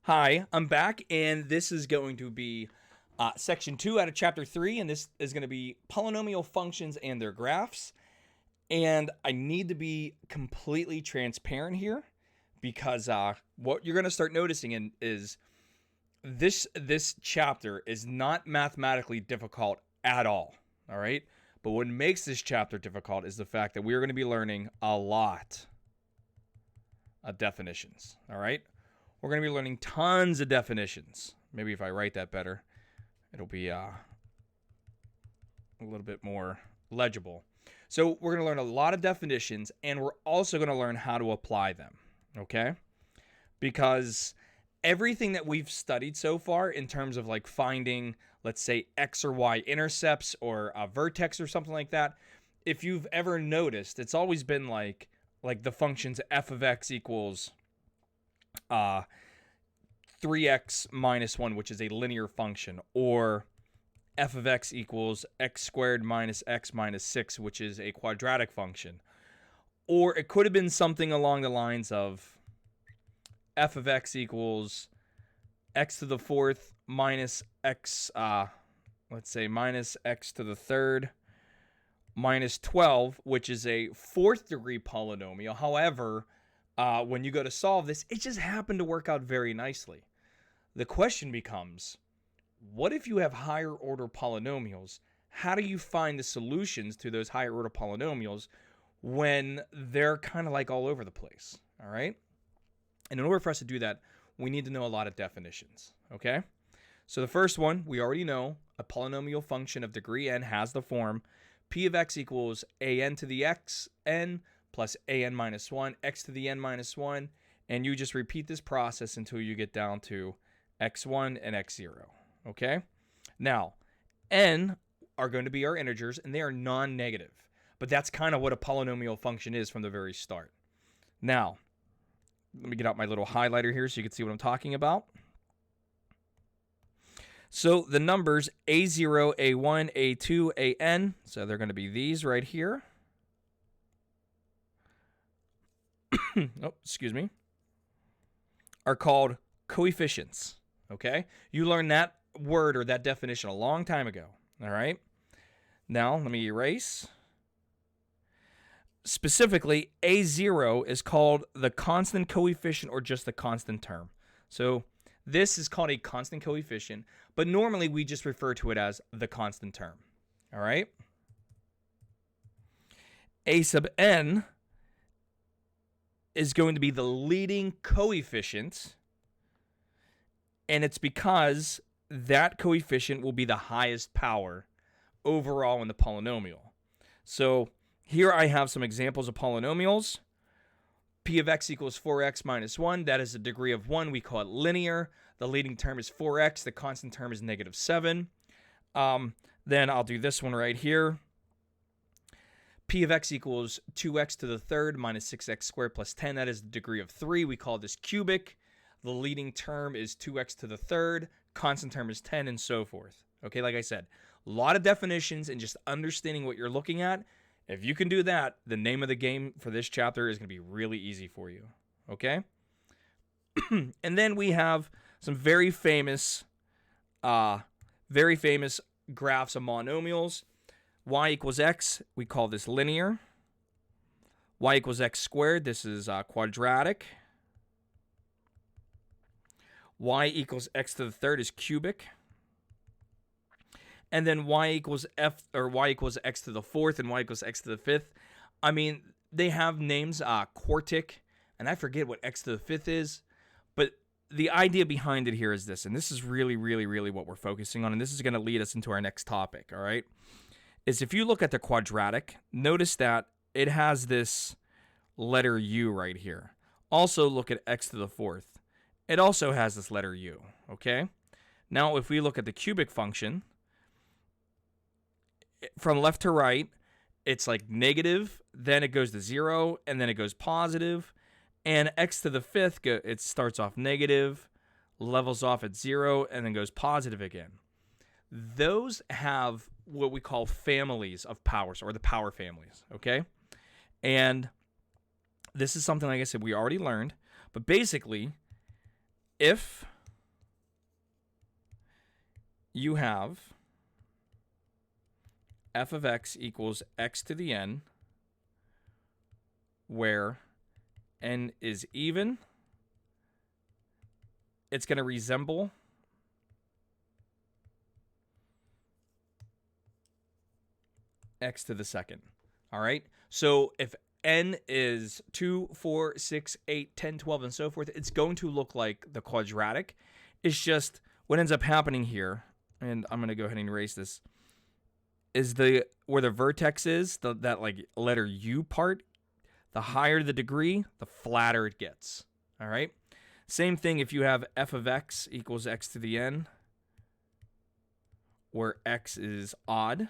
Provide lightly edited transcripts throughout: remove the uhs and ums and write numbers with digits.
Hi, I'm back, and this is going to be section 2 out of chapter 3, and this is going to be polynomial functions and their graphs. And I need to be completely transparent here because what you're going to start noticing is this chapter is not mathematically difficult at all right? But what makes this chapter difficult is the fact that we're going to be learning a lot of definitions, all right? We're going to be learning tons of definitions. Maybe if I write that better, it'll be a little bit more legible. So we're going to learn a lot of definitions, and we're also going to learn how to apply them, okay? Because everything that we've studied so far in terms of like finding, let's say, x or y intercepts or a vertex or something like that, if you've ever noticed, it's always been like the functions f of x equals 3x minus 1, which is a linear function, or f of x equals x squared minus x minus 6, which is a quadratic function. Or it could have been something along the lines of f of x equals x to the fourth minus x, let's say minus x to the third minus 12, which is a fourth degree polynomial. However, when you go to solve this, it just happened to work out very nicely. The question becomes, what if you have higher order polynomials? How do you find the solutions to those higher order polynomials when they're kind of like all over the place, all right? And in order for us to do that, we need to know a lot of definitions, okay? So the first one, we already know, a polynomial function of degree n has the form p of x equals an to the x n plus an minus 1, x to the n minus 1, and you just repeat this process until you get down to x1 and x0, okay? Now, n are going to be our integers, and they are non-negative, but that's kind of what a polynomial function is from the very start. Now, let me get out my little highlighter here so you can see what I'm talking about. So the numbers a0, a1, a2, an, so they're going to be these right here. Oh, excuse me, are called coefficients, okay? You learned that word or that definition a long time ago, all right? Now, let me erase. Specifically, a0 is called the constant coefficient or just the constant term. So this is called a constant coefficient, but normally we just refer to it as the constant term, all right? A sub n is going to be the leading coefficient, and it's because that coefficient will be the highest power overall in the polynomial. So here I have some examples of polynomials. P of x equals 4x minus 1. That is a degree of 1. We call it linear. The leading term is 4x. The constant term is negative 7. Then I'll do this one right here. P of x equals 2x to the third minus 6x squared plus 10. That is the degree of 3. We call this cubic. The leading term is 2x to the third. Constant term is 10, and so forth. Okay, like I said, a lot of definitions and just understanding what you're looking at. If you can do that, the name of the game for this chapter is going to be really easy for you, okay? And then we have some very famous graphs of monomials. Y equals x, we call this linear. Y equals x squared, this is quadratic. Y equals x to the third is cubic. And then y equals y equals x to the fourth and y equals x to the fifth. I mean, they have names, quartic, and I forget what x to the fifth is. But the idea behind it here is this, and this is really, really, really what we're focusing on, and this is going to lead us into our next topic, all right? Is if you look at the quadratic, notice that it has this letter u right here. Also, look at x to the fourth. It also has this letter u, okay? Now, if we look at the cubic function, from left to right, it's like negative, then it goes to 0, and then it goes positive. And x to the fifth, it starts off negative, levels off at 0, and then goes positive again. Those have what we call families of powers, or the power families, okay? And this is something, like I said, we already learned. But basically, if you have f of x equals x to the n, where n is even. It's going to resemble x to the second. All right. So if n is 2, 4, 6, 8, 10, 12, and so forth, it's going to look like the quadratic. It's just what ends up happening here, and I'm going to go ahead and erase this, is where the vertex is, that like letter U part, the higher the degree, the flatter it gets. All right. Same thing if you have f of x equals x to the n, where x is odd.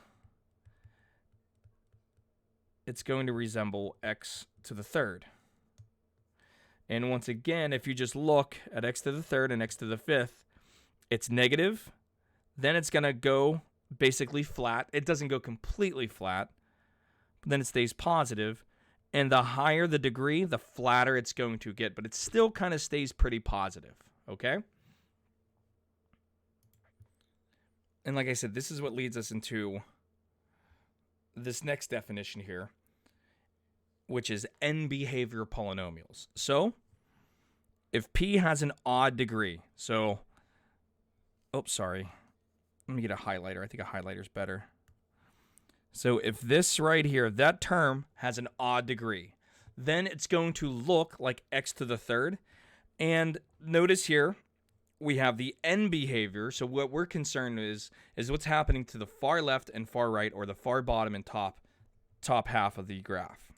It's going to resemble x to the third. And once again, if you just look at x to the third and x to the fifth, it's negative. Then it's going to go basically flat. It doesn't go completely flat, but then it stays positive. And the higher the degree, the flatter it's going to get, but it still kind of stays pretty positive, okay? And like I said, this is what leads us into this next definition here, which is n-behavior polynomials. So if p has an odd degree, so, oops, sorry. Let me get a highlighter. I think a highlighter is better. So if this right here, that term has an odd degree, then it's going to look like x to the third. And notice here, we have the n behavior. So what we're concerned is what's happening to the far left and far right, or the far bottom and top half of the graph.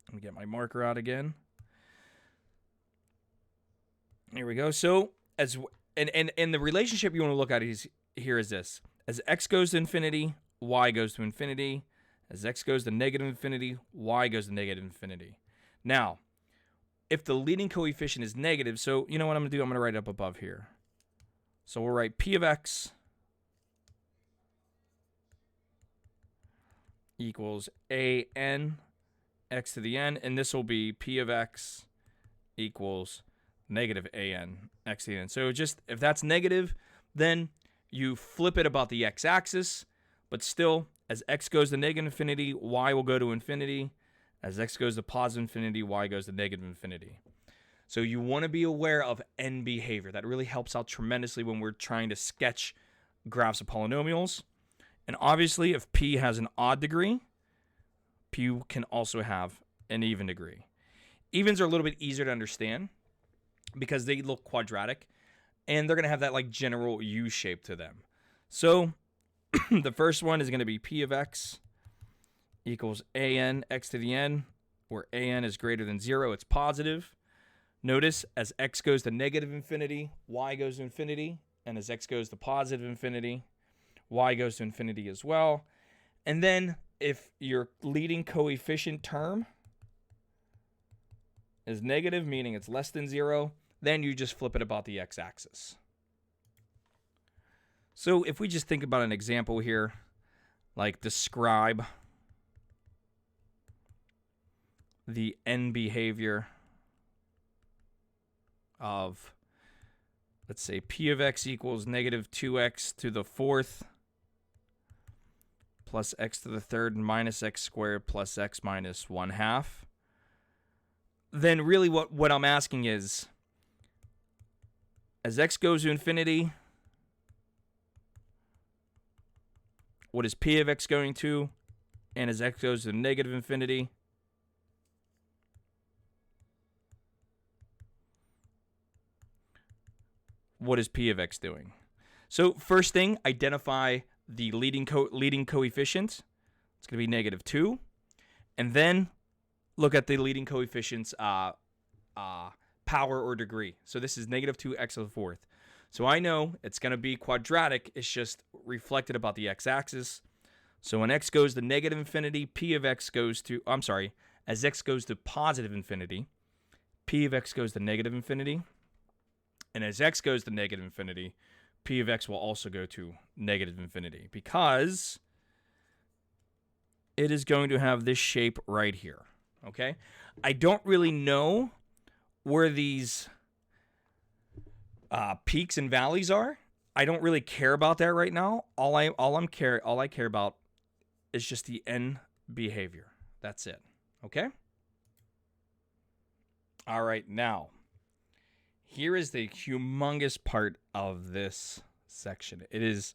Let me get my marker out again. Here we go. So and the relationship you want to look at here is this: as x goes to infinity, y goes to infinity. As x goes to negative infinity, y goes to negative infinity. Now, if the leading coefficient is negative, so you know what I'm going to do? I'm going to write it up above here. So we'll write p of x equals an x to the n, and this will be p of x equals negative an x to the n. So just if that's negative, then you flip it about the x-axis, but still, as x goes to negative infinity, y will go to infinity. As x goes to positive infinity, y goes to negative infinity. So you want to be aware of n behavior. That really helps out tremendously when we're trying to sketch graphs of polynomials. And obviously, if p has an odd degree, p can also have an even degree. Evens are a little bit easier to understand because they look quadratic, and they're going to have that like general U shape to them. So the first one is going to be p of x equals an x to the n, where an is greater than 0. It's positive. Notice as x goes to negative infinity, y goes to infinity. And as x goes to positive infinity, y goes to infinity as well. And then if your leading coefficient term is negative, meaning it's less than 0, then you just flip it about the x-axis. So if we just think about an example here, like describe the n behavior of, let's say, p of x equals negative 2x to the fourth plus x to the third minus x squared plus x minus 1/2. Then really what I'm asking is, as x goes to infinity, what is p of x going to? And as x goes to negative infinity, what is p of x doing? So first thing, identify the leading coefficient. It's going to be negative 2. And then look at the leading coefficient's power or degree. So this is negative 2x to the fourth. So I know it's going to be quadratic. It's just reflected about the x-axis. So when x goes to negative infinity, p of x goes to, as x goes to positive infinity, p of x goes to negative infinity. And as x goes to negative infinity, p of x will also go to negative infinity because it is going to have this shape right here. Okay? I don't really know where these peaks and valleys are. I don't really care about that right now. All I care about is just the end behavior. That's it. Okay? All right, now here is the humongous part of this section. It is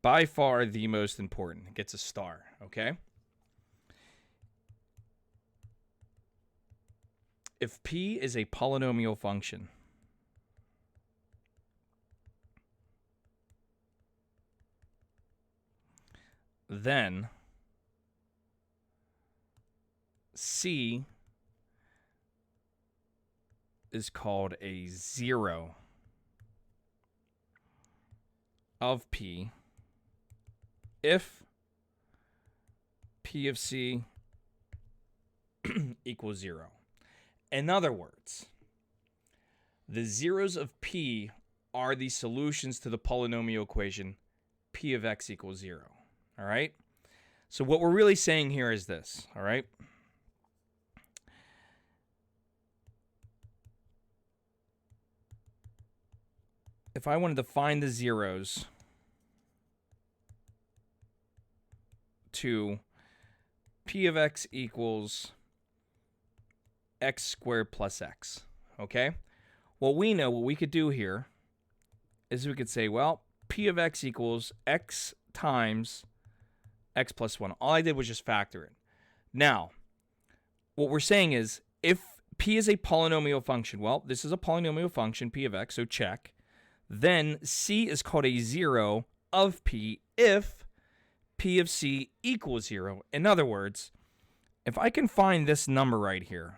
by far the most important. It gets a star, okay? If P is a polynomial function, then C is called a zero of P if P of C equals 0. In other words, the zeros of P are the solutions to the polynomial equation P of X equals 0. All right? So what we're really saying here is this, all right? If I wanted to find the zeros to P of X equals X squared plus X, okay? What we could do here is we could say, well, P of X equals X times X plus 1. All I did was just factor it. Now, what we're saying is if P is a polynomial function, well, this is a polynomial function, P of X, so check. Then C is called a zero of P if P of C equals 0. In other words, if I can find this number right here,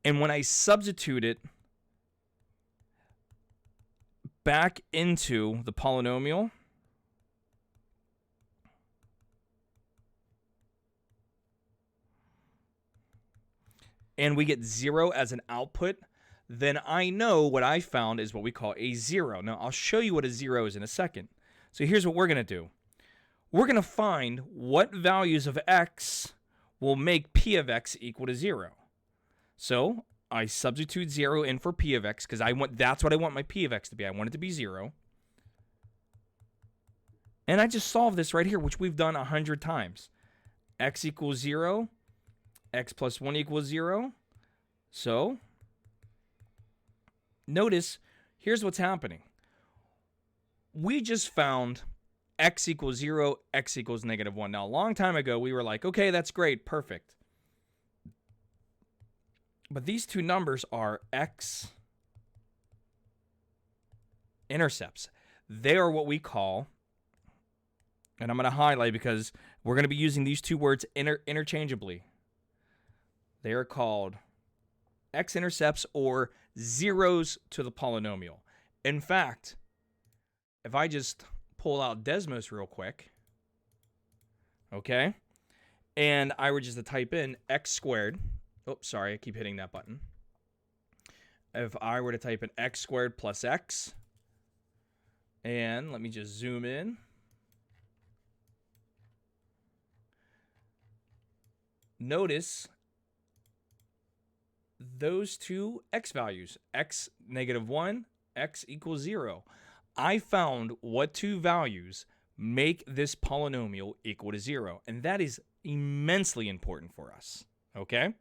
and when I substitute it back into the polynomial, and we get 0 as an output, then I know what I found is what we call a 0. Now, I'll show you what a 0 is in a second. So here's what we're going to do. We're going to find what values of X will make P of X equal to 0. So I substitute 0 in for P of X because that's what I want my P of X to be. I want it to be 0. And I just solve this right here, which we've done 100 times. X equals 0. X plus 1 equals 0. So notice, here's what's happening. We just found X equals 0, X equals -1. Now, a long time ago, we were like, okay, that's great, perfect. But these two numbers are X intercepts. They are what we call, and I'm going to highlight because we're going to be using these two words interchangeably. They are called x-intercepts or zeros to the polynomial. In fact, if I just pull out Desmos real quick, okay, and I were just to type in x squared, oops, sorry, I keep hitting that button. If I were to type in x squared plus x, and let me just zoom in. Notice those two x values, x -1, x equals 0. I found what two values make this polynomial equal to 0, and that is immensely important for us, okay?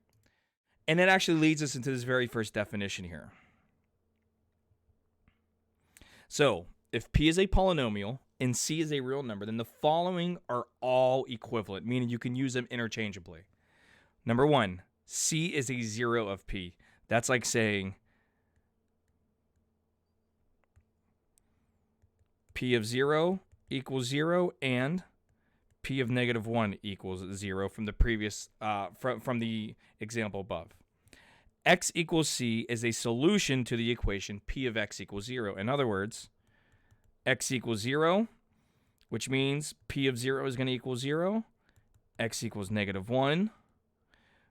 And it actually leads us into this very first definition here. So, if P is a polynomial and C is a real number, then the following are all equivalent, meaning you can use them interchangeably. Number 1, C is a 0 of P. That's like saying P of 0 equals 0 and P of -1 equals 0 from the previous from the example above. X equals C is a solution to the equation P of X equals 0. In other words, X equals 0, which means P of 0 is going to equal 0. X equals -1,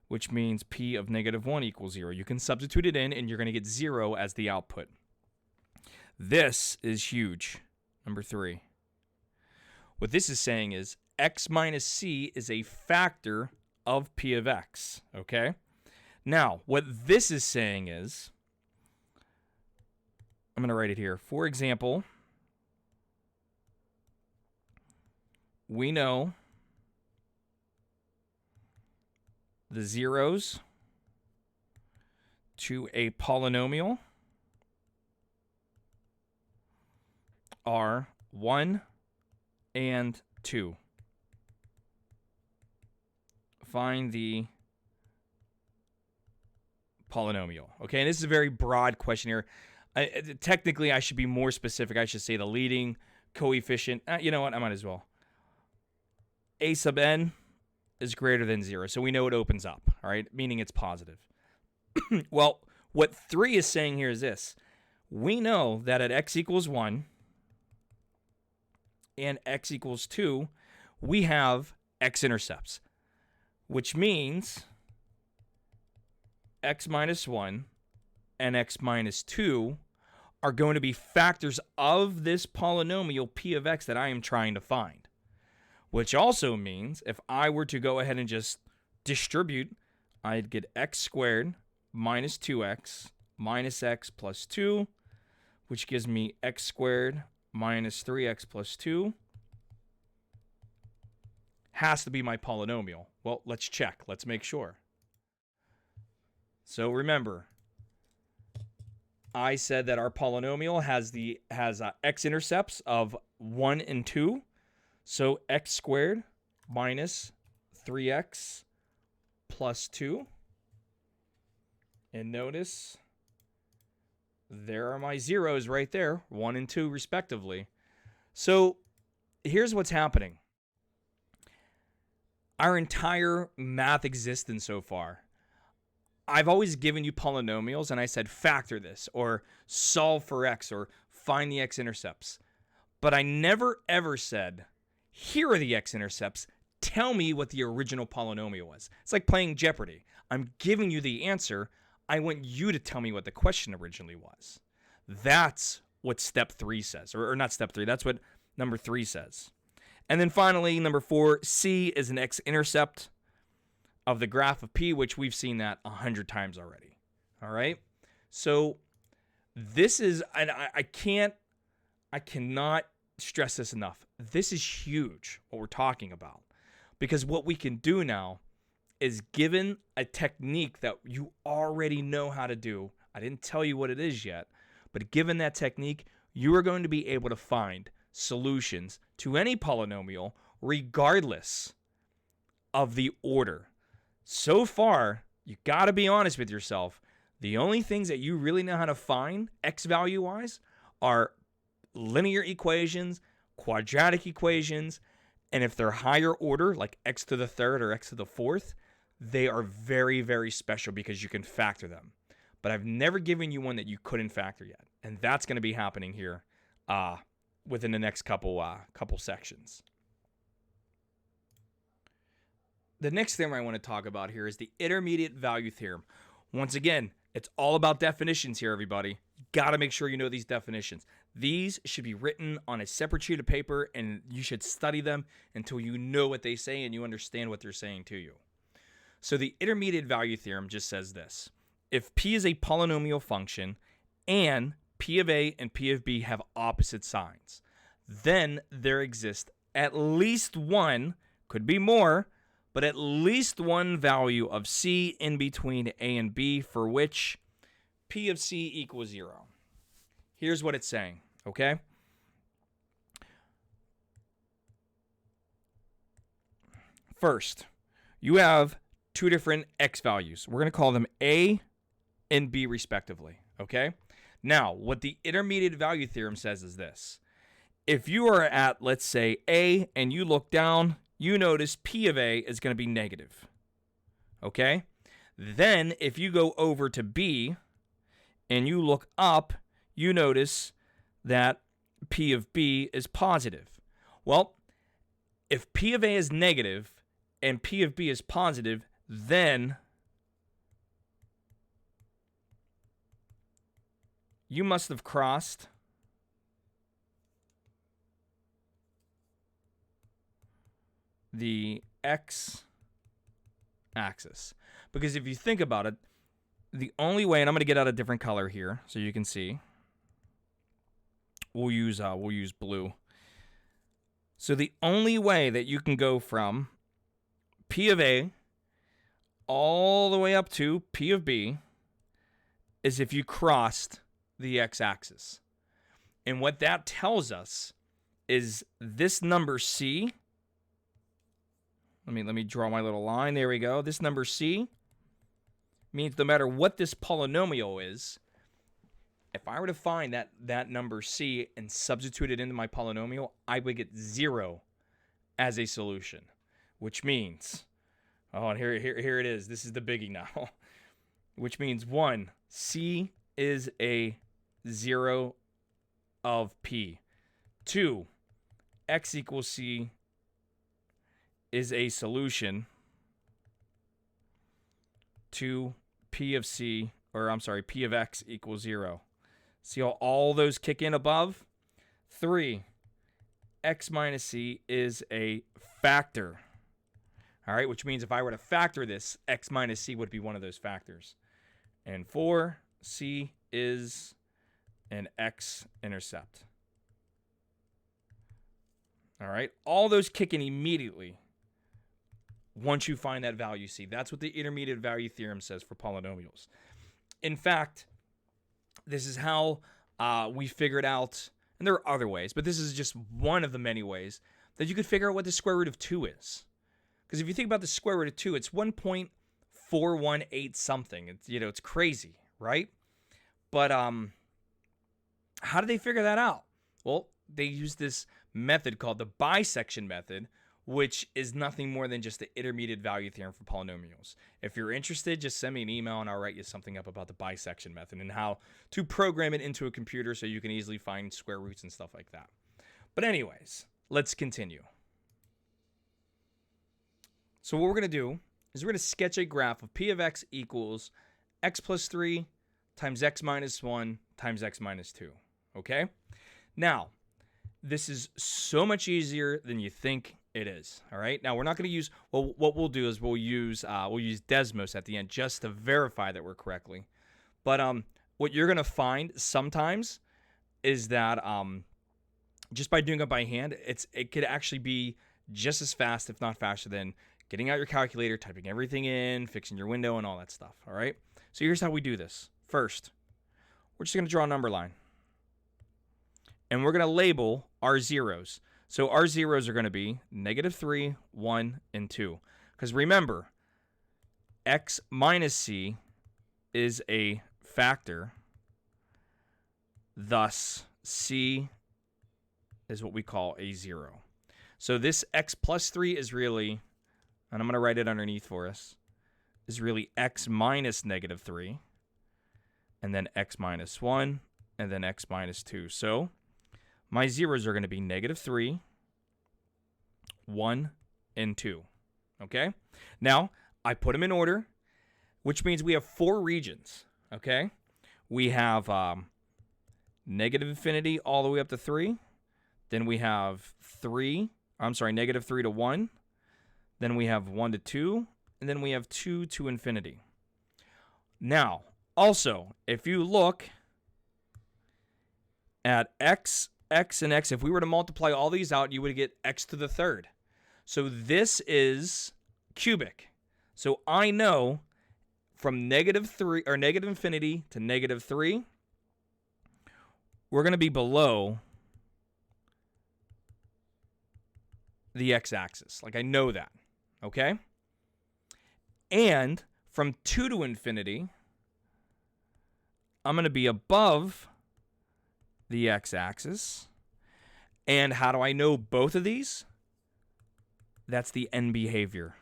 which means P of -1 equals 0. You can substitute it in, and you're going to get 0 as the output. This is huge. Number 3. What this is saying is X minus C is a factor of P of X, okay? Now, what this is saying is, I'm going to write it here. For example, we know the zeros to a polynomial are 1 and 2. Find the polynomial. Okay, and this is a very broad question here. Technically, I should be more specific. I should say the leading coefficient. You know what? I might as well. A sub n is greater than 0. So we know it opens up, all right? Meaning it's positive. Well, what 3 is saying here is this. We know that at x equals 1 and x equals 2, we have x-intercepts, which means x minus 1 and x minus 2 are going to be factors of this polynomial p of x that I am trying to find. Which also means if I were to go ahead and just distribute, I'd get x squared minus 2x minus x plus 2, which gives me x squared minus 3x plus 2. Has to be my polynomial. Well, let's check. Let's make sure. So remember, I said that our polynomial has x-intercepts of 1 and 2. So x squared minus 3x plus 2. And notice there are my zeros right there, 1 and 2 respectively. So here's what's happening. Our entire math existence so far, I've always given you polynomials and I said factor this or solve for x or find the x-intercepts. But I never ever said, here are the x-intercepts, tell me what the original polynomial was. It's like playing Jeopardy. I'm giving you the answer. I want you to tell me what the question originally was. That's what step 3 says. Or not step 3, that's what number 3 says. And then finally, number 4, C is an x-intercept of the graph of P, which we've seen that 100 times already. All right? So this is, and I cannot stress this enough. This is huge, what we're talking about. Because what we can do now is, given a technique that you already know how to do, I didn't tell you what it is yet, but given that technique, you are going to be able to find solutions to any polynomial regardless of the order. So far, you got to be honest with yourself. The only things that you really know how to find x value wise are linear equations, quadratic equations, and if they're higher order, like x to the third or x to the fourth, they are very, very special because you can factor them. But I've never given you one that you couldn't factor yet. And that's going to be happening here within the next couple sections. The next theorem I want to talk about here is the intermediate value theorem. Once again, it's all about definitions here, everybody. You got to make sure you know these definitions. These should be written on a separate sheet of paper, and you should study them until you know what they say and you understand what they're saying to you. So the intermediate value theorem just says this. If P is a polynomial function and P of A and P of B have opposite signs, then there exists at least one, could be more, but at least one value of C in between A and B for which P of C equals 0. Here's what it's saying, okay? First, you have two different X values. We're going to call them A and B respectively, okay? Now, what the intermediate value theorem says is this. If you are at, let's say, A and you look down, you notice P of A is going to be negative, okay? Then, if you go over to B and you look up, you notice that P of B is positive. Well, if P of A is negative and P of B is positive, then you must have crossed the x-axis. Because if you think about it, the only way, and I'm going to get out a different color here so you can see. We'll use blue. So the only way that you can go from P of A all the way up to P of B is if you crossed the x-axis. And what that tells us is this number C, let me draw my little line, there we go. This number C means no matter what this polynomial is, if I were to find that number C and substitute it into my polynomial, I would get 0 as a solution, which means, oh, and here it is. This is the biggie now, which means 1, C is a 0 of P. 2, x equals C is a solution to P of C, or I'm sorry, P of X equals 0. See how all those kick in above? 3, x minus C is a factor. All right, which means if I were to factor this, x minus C would be one of those factors. And 4, C is an x-intercept. All right, all those kick in immediately once you find that value C. That's what the intermediate value theorem says for polynomials. In fact, this is how we figured out, and there are other ways, but this is just one of the many ways that you could figure out what the square root of 2 is. Because if you think about the square root of 2, it's 1.418 something. It's, it's crazy, right? But how did they figure that out? Well, they used this method called the bisection method, which is nothing more than just the intermediate value theorem for polynomials. If you're interested, just send me an email and I'll write you something up about the bisection method and how to program it into a computer so you can easily find square roots and stuff like that. But anyways, let's continue. So what we're going to do is we're going to sketch a graph of P of X equals x plus 3 times x minus 1 times x minus 2. Okay? Now, this is so much easier than you think it is. All right. Now we're not going to use. Well, what we'll do is we'll use Desmos at the end just to verify that we're correctly. But what you're going to find sometimes is that just by doing it by hand, it could actually be just as fast, if not faster, than getting out your calculator, typing everything in, fixing your window, and all that stuff. All right. So here's how we do this. First, we're just going to draw a number line. And we're going to label our zeros. So our zeros are going to be -3, 1, and 2. Because remember, x minus C is a factor. Thus, C is what we call a 0. So this x plus 3 is really, and I'm going to write it underneath for us, is really x minus -3, and then x minus 1, and then x minus 2. So my zeros are going to be -3, 1, and 2. Okay? Now, I put them in order, which means we have 4 regions. Okay? We have -infinity all the way up to 3. Then we have -3 to 1. Then we have 1 to 2. And then we have 2 to infinity. Now, also, if you look at x, and x, if we were to multiply all these out, you would get x to the 3rd. So this is cubic. So I know from -3 or -infinity to -3, we're going to be below the x-axis. Like I know that. Okay? And from 2 to infinity, I'm going to be above the x-axis. And how do I know both of these? That's the end behavior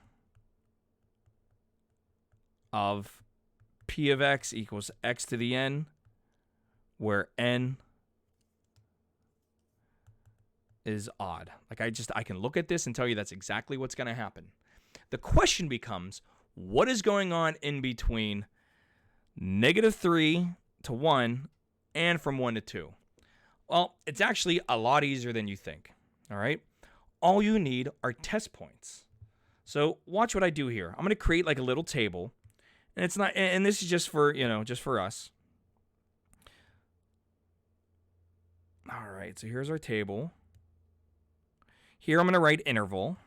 of P of X equals x to the n, where n is odd. Like I can look at this and tell you that's exactly what's going to happen. The question becomes, what is going on in between -3 to 1 and from 1 to 2? Well, it's actually a lot easier than you think. All right? All you need are test points. So watch what I do here. I'm going to create like a little table, and it's not, and this is just for, just for us. All right, so here's our table. Here I'm going to write interval.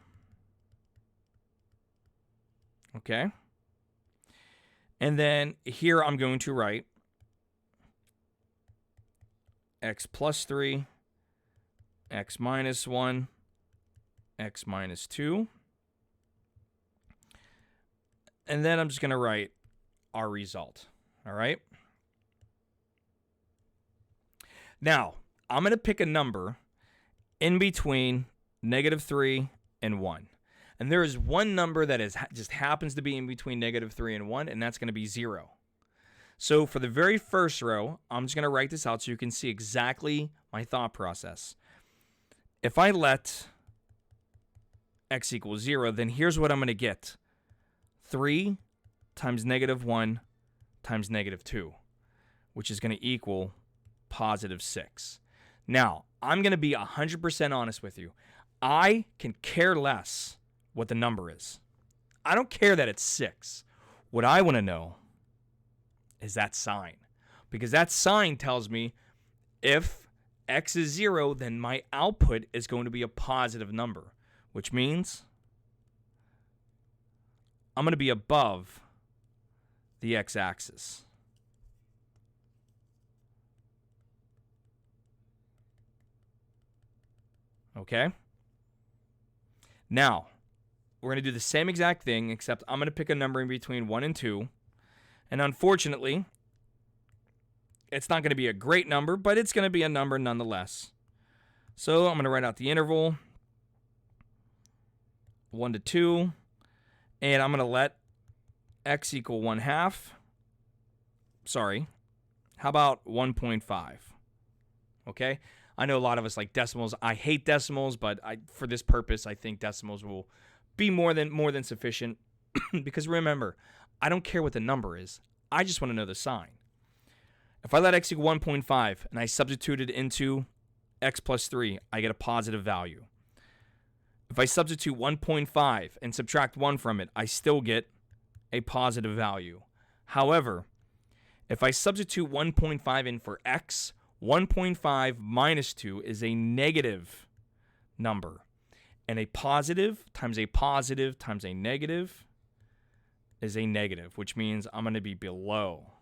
Okay. And then here I'm going to write x plus 3, x minus 1, x minus 2. And then I'm just going to write our result. All right. Now, I'm going to pick a number in between -3 and 1. And there is one number that just happens to be in between -3 and 1, and that's going to be 0. So for the very first row, I'm just going to write this out so you can see exactly my thought process. If I let x equals 0, then here's what I'm going to get. 3 times -1 times -2, which is going to equal +6. Now, I'm going to be 100% honest with you. I can care less what the number is. I don't care that it's 6. What I want to know is that sign. Because that sign tells me if x is 0, then my output is going to be a positive number, which means I'm going to be above the x-axis. Okay? Now, we're going to do the same exact thing, except I'm going to pick a number in between 1 and 2. And unfortunately, it's not going to be a great number, but it's going to be a number nonetheless. So I'm going to write out the interval, 1 to 2, and I'm going to let x equal 1/2. Sorry, how about 1.5? Okay? I know a lot of us like decimals. I hate decimals, but for this purpose, I think decimals will be more than sufficient. Because remember, I don't care what the number is. I just want to know the sign. If I let x equal 1.5 and I substitute it into x plus 3, I get a positive value. If I substitute 1.5 and subtract 1 from it, I still get a positive value. However, if I substitute 1.5 in for x, 1.5 minus 2 is a negative number. And a positive times a positive times a negative is a negative, which means I'm going to be below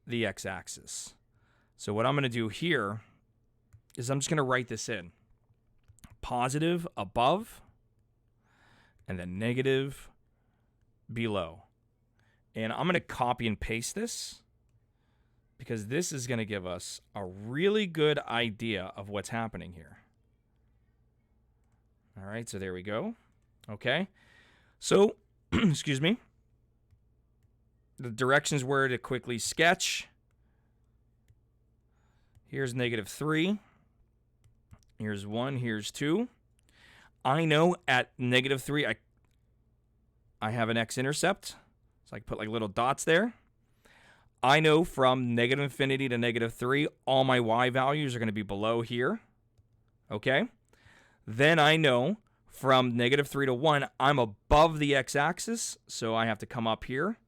the x-axis. So what I'm going to do here is I'm just going to write this in. Positive above and then negative below. And I'm going to copy and paste this because this is going to give us a really good idea of what's happening here. All right, so there we go. Okay, so, excuse me. The directions were to quickly sketch. Here's -3. Here's 1, here's 2. I know at -3, I have an x-intercept. So I can put like little dots there. I know from -infinity to -3, all my y values are going to be below here. Okay? Then I know from -3 to 1, I'm above the x-axis, so I have to come up here.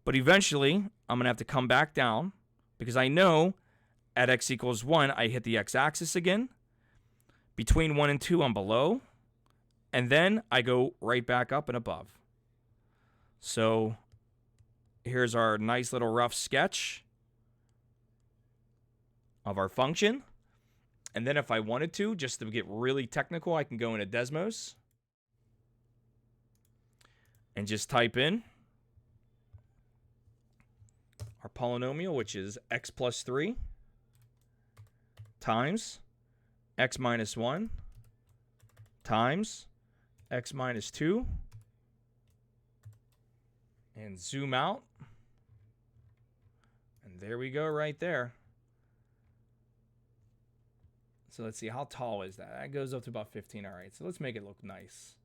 But eventually, I'm going to have to come back down because I know at x equals 1, I hit the x-axis again. Between 1 and 2, I'm below. And then I go right back up and above. So here's our nice little rough sketch of our function. And then if I wanted to, just to get really technical, I can go into Desmos and just type in our polynomial, which is x plus 3 times x minus 1 times x minus 2, and zoom out. And there we go right there. So let's see, how tall is that? That goes up to about 15. All right, so let's make it look nice.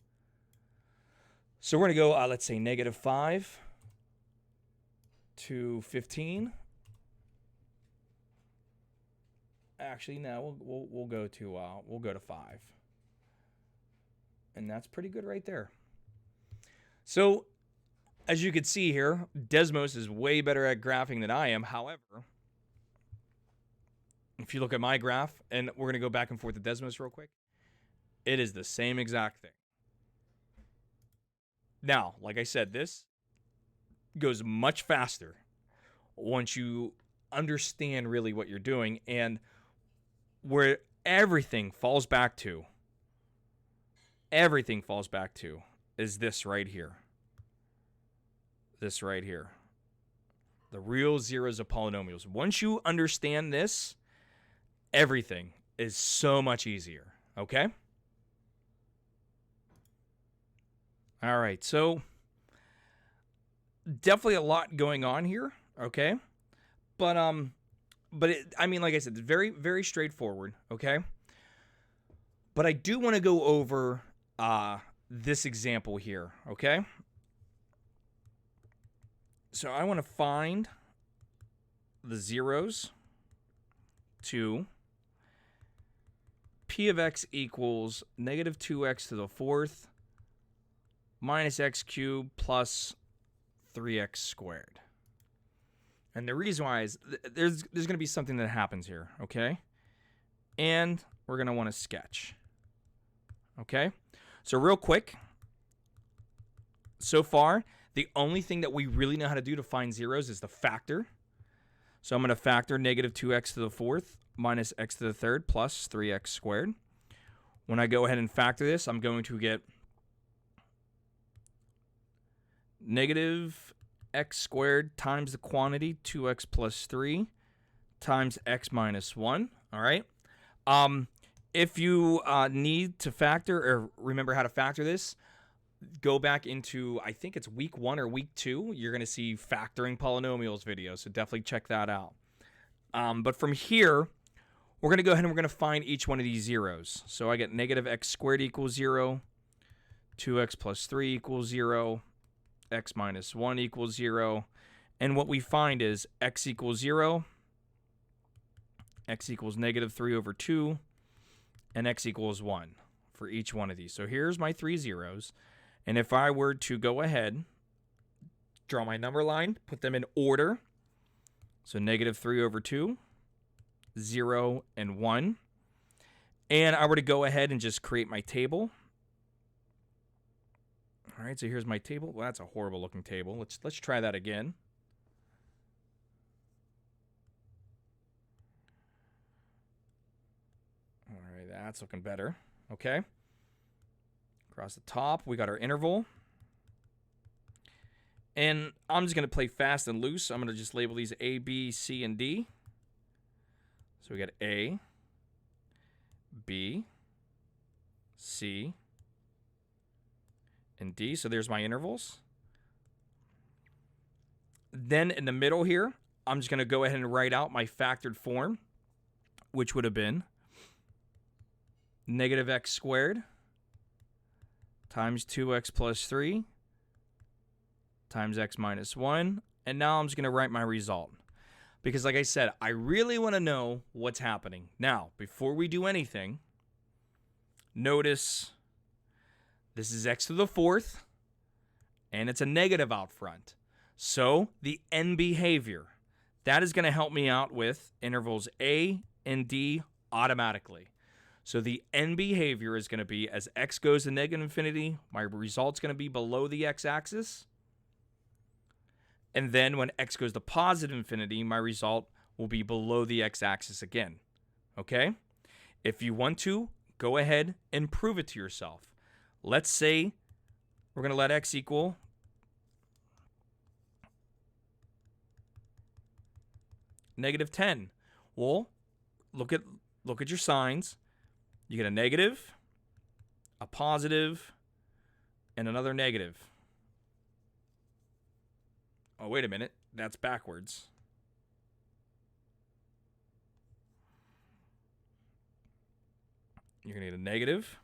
So we're going to go, let's say, -5 to 15. Actually, no, we'll go to 5. And that's pretty good right there. So, as you can see here, Desmos is way better at graphing than I am. However, if you look at my graph, and we're going to go back and forth to Desmos real quick, it is the same exact thing. Now, like I said, this goes much faster once you understand really what you're doing, and where everything falls back to is this right here. This right here. The real zeros of polynomials. Once you understand this, everything is so much easier, okay? All right, so definitely a lot going on here, okay? But I mean, like I said, it's very, very straightforward, okay? But I do want to go over this example here, okay? So I want to find the zeros to p of x equals negative 2x to the fourth minus x cubed plus 3x squared. And the reason why is there's going to be something that happens here, okay? And we're going to want to sketch. Okay? So real quick, so far, the only thing that we really know how to do to find zeros is the factor. So I'm going to factor negative 2x to the fourth minus x to the third plus 3x squared. When I go ahead and factor this, I'm going to get negative x squared times the quantity 2x plus 3 times x minus 1. All right. If you need to factor or remember how to factor this, go back into, I think it's week 1 or week 2. You're going to see factoring polynomials video, so definitely check that out. But from here, we're going to go ahead and we're going to find each one of these zeros. So I get negative x squared equals 0, 2x plus 3 equals 0, x minus 1 equals 0. And what we find is x equals 0, x equals negative 3 over 2, and x equals 1 for each one of these. So here's my 3 zeros. And if I were to go ahead, draw my number line, put them in order. So negative 3 over 2, 0, and 1. And I were to go ahead and just create my table. All right, so here's my table. Well, that's a horrible looking table. Let's try that again. All right, that's looking better. Okay. Across the top, we got our interval. And I'm just going to play fast and loose. I'm going to just label these A, B, C, and D. So we got A, B, C, and D. So there's my intervals. Then in the middle here, I'm just going to go ahead and write out my factored form, which would have been negative x squared times 2x plus 3 times x minus 1. And now I'm just going to write my result. Because like I said, I really want to know what's happening. Now, before we do anything, notice this is x to the fourth, and it's a negative out front. So the end behavior, that is going to help me out with intervals A and D automatically. So the end behavior is going to be as x goes to negative infinity, my result's going to be below the x-axis. And then when x goes to positive infinity, my result will be below the x-axis again. Okay? If you want to, go ahead and prove it to yourself. Let's say we're going to let x equal negative 10. Well, look at your signs. You get a negative, a positive, and another negative. Oh, wait a minute. That's backwards. You're going to get a negative,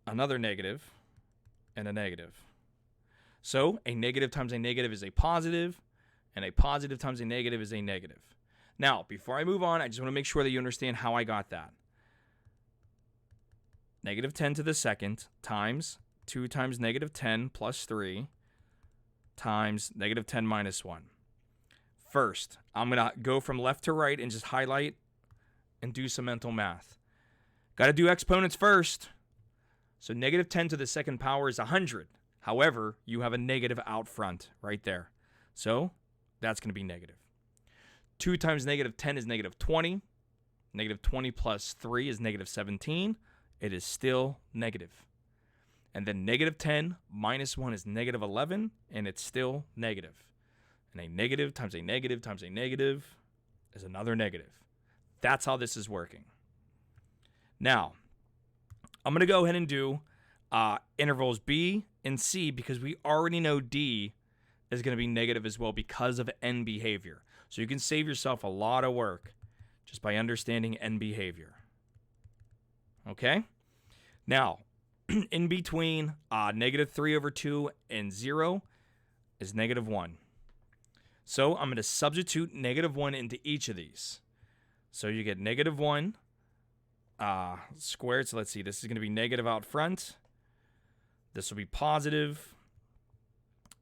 another negative, and a negative. So a negative times a negative is a positive, and a positive times a negative is a negative. Now, before I move on, I just want to make sure that you understand how I got that. Negative 10 to the second times 2 times negative 10 plus 3 times negative 10 minus 1. first. I'm going to go from left to right and just highlight and do some mental math. Got to do exponents first. So negative 10 to the second power is 100. However, you have a negative out front right there. So that's going to be negative. 2 times negative 10 is negative 20. Negative 20 plus 3 is negative 17. It is still negative. And then negative 10 minus 1 is negative 11, and it's still negative. And a negative times a negative times a negative is another negative. That's how this is working. Now, I'm going to go ahead and do intervals B and C because we already know D is going to be negative as well because of end behavior. So you can save yourself a lot of work just by understanding end behavior. Okay? Now, in between negative 3 over 2 and 0 is negative 1. So I'm going to substitute negative 1 into each of these. So you get negative 1 squared. So let's see. This is going to be negative out front. This will be positive,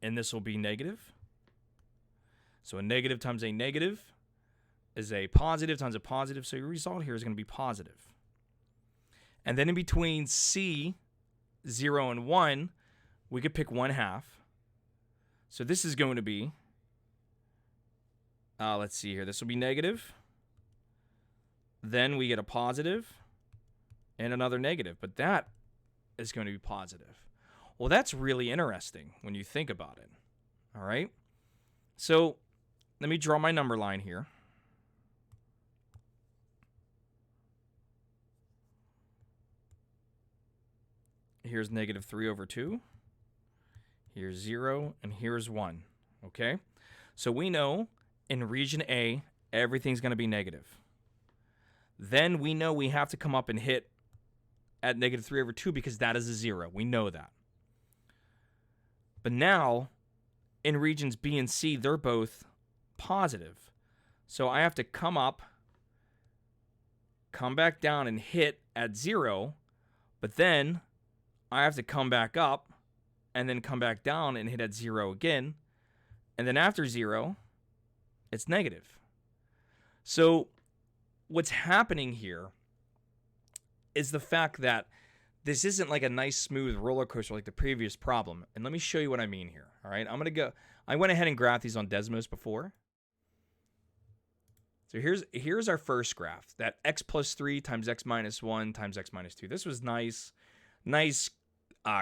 and this will be negative. So a negative times a negative is a positive times a positive. So your result here is going to be positive. And then in between C, 0 and 1, we could pick 1/2. So this is going to be, let's see here. This will be negative. Then we get a positive and another negative. But that is going to be positive. Well, that's really interesting when you think about it. All right? So let me draw my number line here. Here's negative 3 over 2. Here's 0, and here's 1. Okay? So we know in region A, everything's going to be negative. Then we know we have to come up and hit at negative 3 over 2 because that is a 0. We know that. But now, in regions B and C, they're both positive. So I have to come up, come back down, and hit at 0. But then I have to come back up and then come back down and hit at 0 again. And then after 0, it's negative. So what's happening here is the fact that this isn't like a nice smooth roller coaster like the previous problem. And let me show you what I mean here. All right, I went ahead and graphed these on Desmos before. So here's our first graph, that x plus 3 times x minus 1 times x minus 2. This was nice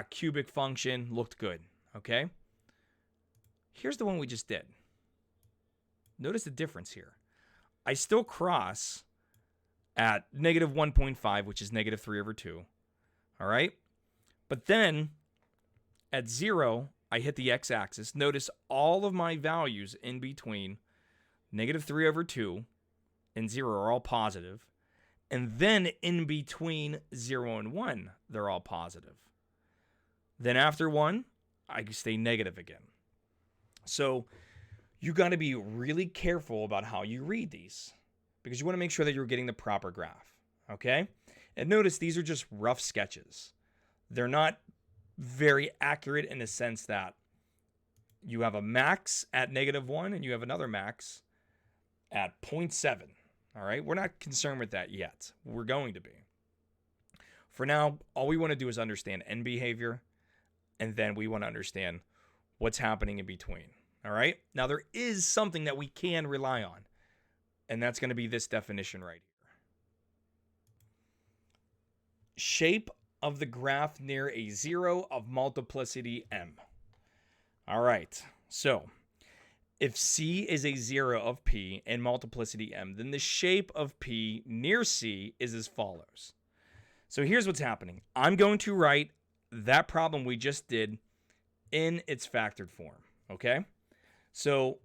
cubic function, looked good, okay? Here's the one we just did. Notice the difference here. I still cross at negative 1.5, which is negative 3 over 2, all right? But then at 0, I hit the x-axis. Notice all of my values in between negative 3 over 2 and 0 are all positive. And then in between 0 and 1, they're all positive. Then after 1, I stay negative again. So you got to be really careful about how you read these because you want to make sure that you're getting the proper graph, okay? And notice these are just rough sketches. They're not very accurate in the sense that you have a max at negative 1 and you have another max at 0.7. All right, we're not concerned with that yet. We're going to be. For now, all we want to do is understand end behavior, and then we want to understand what's happening in between. All right, now there is something that we can rely on, and that's going to be this definition right here. Shape of the graph near a 0 of multiplicity m. All right, so if C is a 0 of P and multiplicity M, then the shape of P near C is as follows. So here's what's happening. I'm going to write that problem we just did in its factored form, okay? So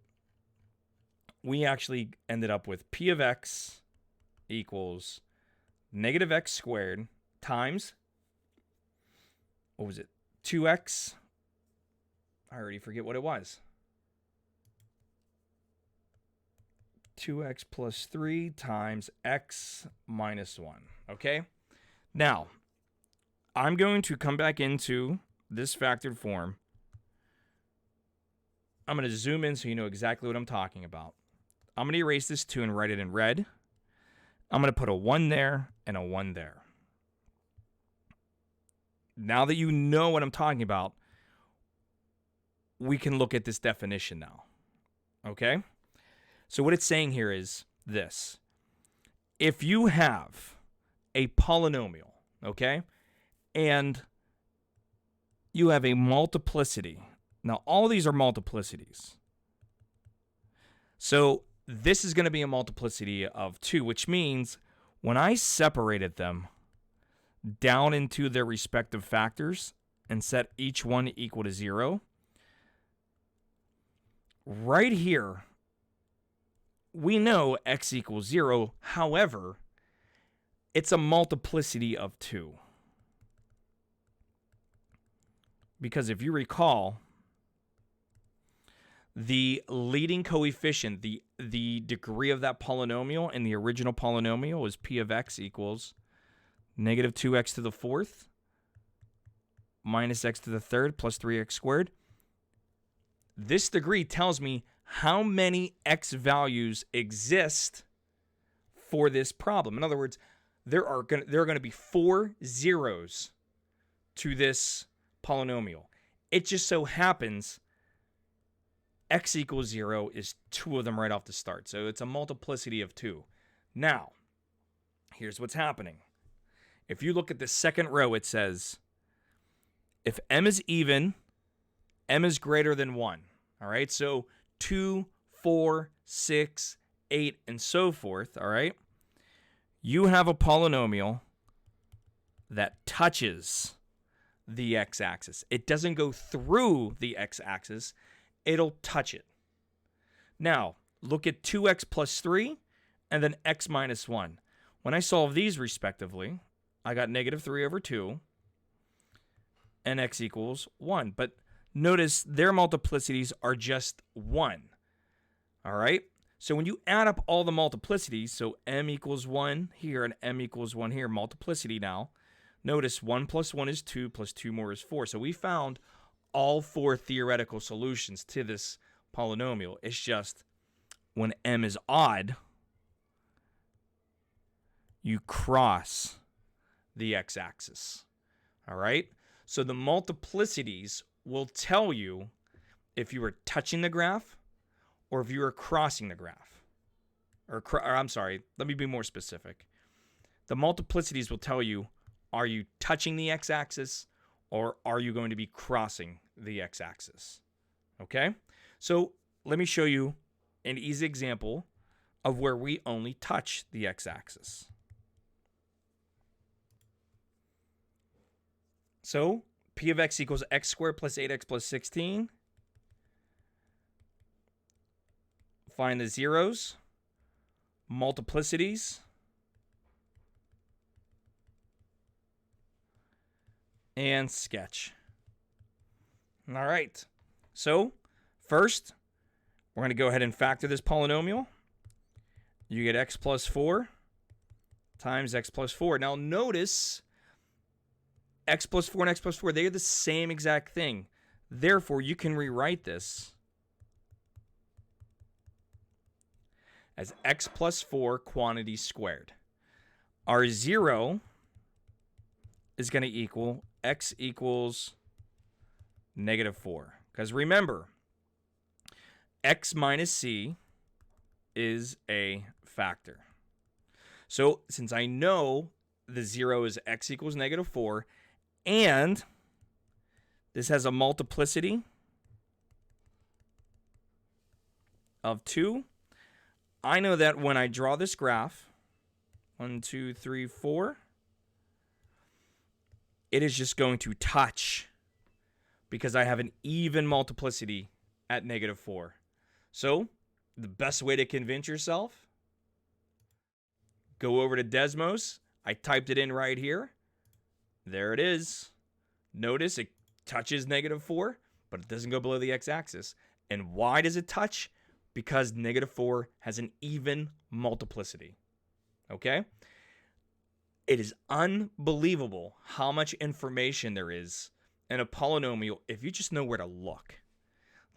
we actually ended up with P of X equals negative X squared times, what was it, 2X? I already forget what it was. 2x plus 3 times x minus 1, okay? Now, I'm going to come back into this factored form. I'm going to zoom in so you know exactly what I'm talking about. I'm going to erase this 2 and write it in red. I'm going to put a 1 there and a 1 there. Now that you know what I'm talking about, we can look at this definition now. Okay? So what it's saying here is this. If you have a polynomial, okay, and you have a multiplicity. Now, all these are multiplicities. So this is going to be a multiplicity of 2, which means when I separated them down into their respective factors and set each one equal to 0, right here, we know x equals 0. However, it's a multiplicity of 2. Because if you recall, the leading coefficient, the degree of that polynomial in the original polynomial is p of x equals negative 2x to the 4th minus x to the 3rd plus 3x squared. This degree tells me how many x values exist for this problem. In other words, there are going to be 4 zeros to this polynomial. It just so happens x equals 0 is 2 of them right off the start. So it's a multiplicity of 2. Now, here's what's happening. If you look at the second row, it says, if m is even, m is greater than 1. All right, so 2, 4, 6, 8, and so forth. All right, you have a polynomial that touches the x-axis. It doesn't go through the x-axis. It'll touch it. Now, look at 2x plus 3 and then x minus 1. When I solve these respectively, I got negative 3 over 2 and x equals 1. But notice their multiplicities are just 1. All right? So when you add up all the multiplicities, so m equals 1 here and m equals 1 here, multiplicity now, notice 1 plus 1 is 2 plus 2 more is 4. So we found all 4 theoretical solutions to this polynomial. It's just when m is odd, you cross the x-axis. All right? So the multiplicities will tell you if you were touching the graph or if you were crossing the graph. Or I'm sorry, let me be more specific. The multiplicities will tell you, are you touching the x-axis or are you going to be crossing the x-axis? Okay? So let me show you an easy example of where we only touch the x-axis. So p of x equals x squared plus 8x plus 16. Find the zeros, multiplicities, and sketch. All right. So first, we're going to go ahead and factor this polynomial. You get x plus 4 times x plus 4. Now notice x plus 4 and x plus 4, they are the same exact thing. Therefore, you can rewrite this as x plus 4 quantity squared. Our 0 is going to equal x equals negative 4. Because remember, x minus c is a factor. So since I know the 0 is x equals negative 4, and this has a multiplicity of 2, I know that when I draw this graph, 1, 2, 3, 4, it is just going to touch because I have an even multiplicity at negative 4. So the best way to convince yourself, go over to Desmos. I typed it in right here. There it is. Notice it touches negative 4, but it doesn't go below the x-axis. And why does it touch? Because negative 4 has an even multiplicity. Okay? It is unbelievable how much information there is in a polynomial if you just know where to look.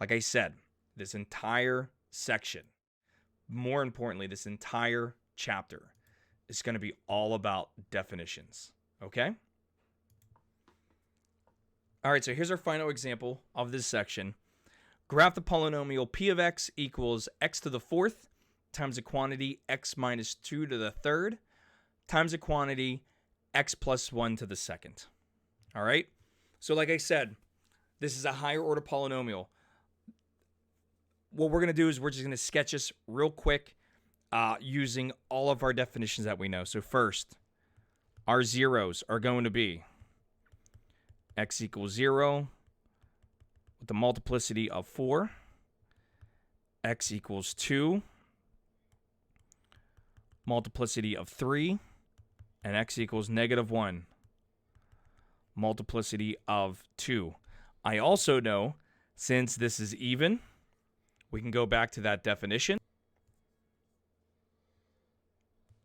Like I said, this entire section more importantly, this entire chapter is going to be all about definitions, okay? All right, so here's our final example of this section. Graph the polynomial p of x equals x to the fourth times the quantity x minus 2 to the third times the quantity x plus 1 to the second. All right? So like I said, this is a higher order polynomial. What we're going to do is we're just going to sketch this real quick using all of our definitions that we know. So first, our zeros are going to be x equals 0 with the multiplicity of 4, x equals 2, multiplicity of 3, and x equals negative 1, multiplicity of 2. I also know, since this is even, we can go back to that definition.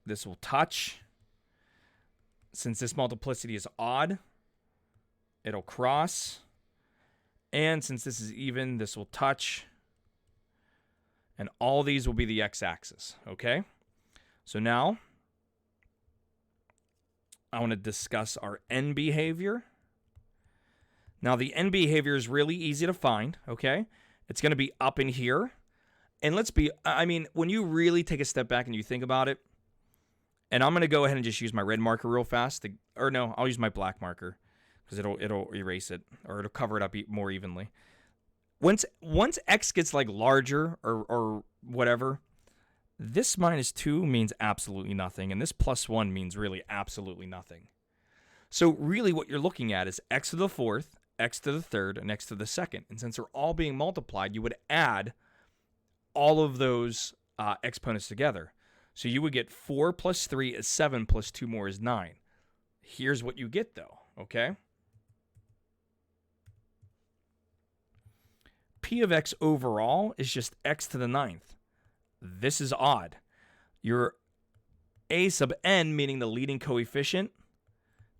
This will touch. Since this multiplicity is odd, it'll cross. And since this is even, this will touch. And all these will be the x-axis, okay? So now, I want to discuss our end behavior. Now, the end behavior is really easy to find, okay? It's going to be up in here. And when you really take a step back and you think about it, and I'm going to go ahead and just use my red marker real fast. I'll use my black marker because it'll erase it, or it'll cover it up more evenly. Once x gets like larger or whatever, this minus 2 means absolutely nothing, and this plus 1 means really absolutely nothing. So really what you're looking at is x to the fourth, x to the third, and x to the second. And since they're all being multiplied, you would add all of those exponents together. So you would get 4 plus 3 is 7 plus 2 more is 9. Here's what you get, though, okay? P of x overall is just x to the ninth. This is odd. Your a sub n, meaning the leading coefficient,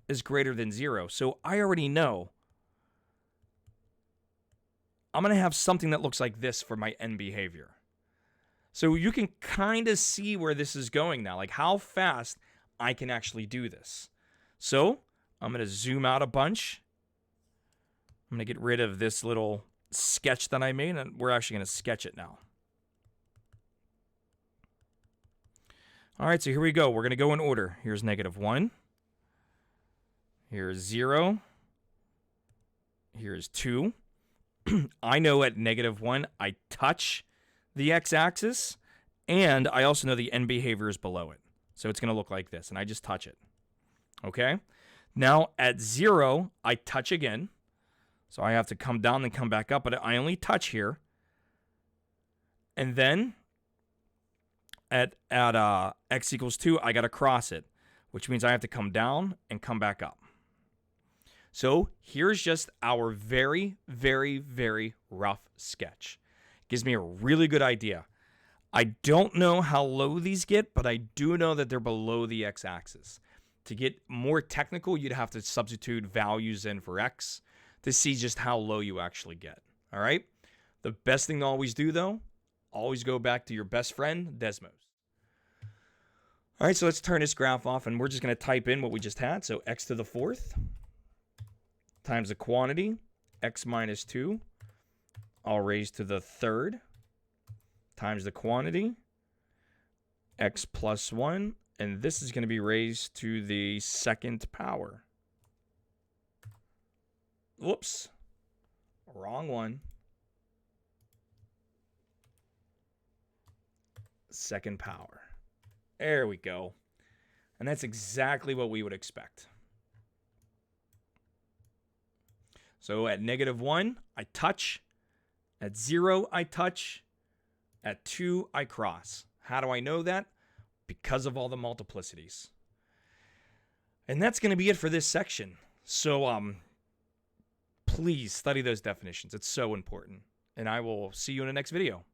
is greater than 0. So I already know I'm going to have something that looks like this for my end behavior. So you can kind of see where this is going now, like how fast I can actually do this. So I'm going to zoom out a bunch. I'm going to get rid of this little sketch that I made, and we're actually going to sketch it now. All right, so here we go. We're going to go in order. Here's negative 1. Here's 0. Here's 2. I know at negative 1, I touch the x-axis, and I also know the end behavior is below it. So it's going to look like this, and I just touch it. Okay? Now, at 0, I touch again. So I have to come down and come back up, but I only touch here. And then at x equals 2, I got to cross it, which means I have to come down and come back up. So here's just our very, very, very rough sketch. Gives me a really good idea. I don't know how low these get, but I do know that they're below the x-axis. To get more technical, you'd have to substitute values in for x to see just how low you actually get. All right? The best thing to always do, though, always go back to your best friend, Desmos. All right, so let's turn this graph off, and we're just going to type in what we just had. So x to the fourth times the quantity, x minus 2, all raised to the third, times the quantity, x plus 1, and this is going to be raised to the second power. Whoops. Wrong one. Second power. There we go. And that's exactly what we would expect. So at negative 1, I touch. At 0, I touch. At 2, I cross. How do I know that? Because of all the multiplicities. And that's going to be it for this section. So please study those definitions. It's so important. And I will see you in the next video.